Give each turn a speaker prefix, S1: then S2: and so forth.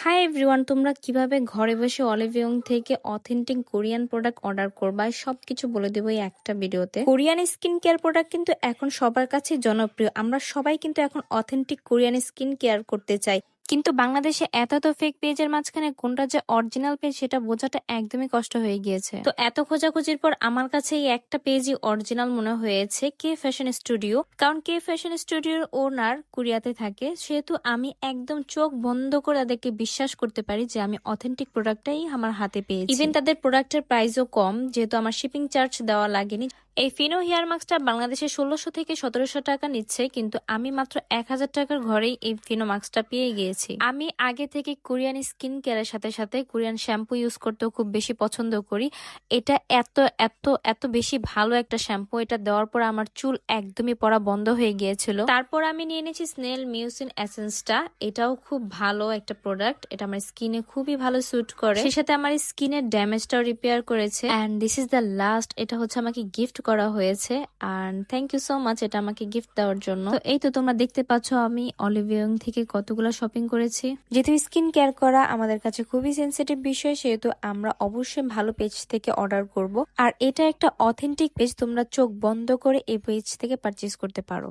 S1: Hi everyone, তোমরা কিভাবে ঘরে বসে অলিভ ইয়ং থেকে অথেন্টিক কোরিয়ান প্রোডাক্ট অর্ডার করবা সবকিছু বলে দেবো এই একটা ভিডিওতে। কোরিয়ান স্কিন কেয়ার প্রোডাক্ট কিন্তু এখন সবার কাছে জনপ্রিয়। আমরা সবাই কিন্তু এখন অথেন্টিক কোরিয়ান স্কিন কেয়ার করতে চাই, কিন্তু বাংলাদেশে এত ফেক পেজের মাঝখানে কোনটা যে অরিজিনাল পেজ সেটা বোঝাটা একদমই কষ্ট হয়ে গিয়েছে। তো এত খোঁজাখুঁজির পর আমার কাছে এই একটা পেজই অরিজিনাল মনে হয়েছে, কে ফ্যাশন স্টুডিও। কারণ কে ফ্যাশন স্টুডিওর ওনার কোরিয়াতে থাকে, সেহেতু আমি একদম চোখ বন্ধ করে তাদেরকে বিশ্বাস করতে পারি যে আমি অথেন্টিক প্রোডাক্টটাই আমার হাতে পেয়েছি। ইভেন তাদের প্রোডাক্টের প্রাইসও কম, যেহেতু আমার শিপিং চার্জ দেওয়া লাগেনি। এই ফিনো হেয়ার মাস্কটা বাংলাদেশে 1600 থেকে 1700 টাকা নিচ্ছে, কিন্তু আমি মাত্র 1000 টাকার ঘরেই এই ফিনো মাস্কটা পেয়ে গিয়েছি। আমি আগে থেকে কোরিয়ান স্কিন কেয়ারের সাথে সাথে কোরিয়ান শ্যাম্পু ইউজ করতেও খুব বেশি পছন্দ করি। এটা এত এত এত বেশি ভালো একটা শ্যাম্পু, এটা দেওয়ার পর আমার চুল একদমই পড়া বন্ধ হয়ে গিয়েছিল। তারপর আমি নিয়ে নিয়েছি স্নেল মিউসিন এসেন্সটা। এটাও খুব ভালো একটা প্রোডাক্ট, এটা আমার স্কিনে খুবই ভালো স্যুট করে, সেই সাথে আমার স্কিনের ড্যামেজটাও রিপেয়ার করেছে। And this is the last, এটা হচ্ছে আমাকে গিফট করা হয়েছে। আর থ্যাংক ইউ সো মাচ এটা আমাকে গিফট দেওয়ার জন্য। তো এই তো তোমরা দেখতে পাচ্ছ আমি অলিভ ইয়ং থেকে কতগুলো শপিং করেছি। যেহেতু স্কিন কেয়ার করা আমাদের কাছে খুবই সেন্সিটিভ বিষয়, সেহেতু আমরা অবশ্যই ভালো পেজ থেকে অর্ডার করব। আর এটা একটা অথেন্টিক পেজ, তোমরা চোখ বন্ধ করে এই পেজ থেকে পারচেজ করতে পারো।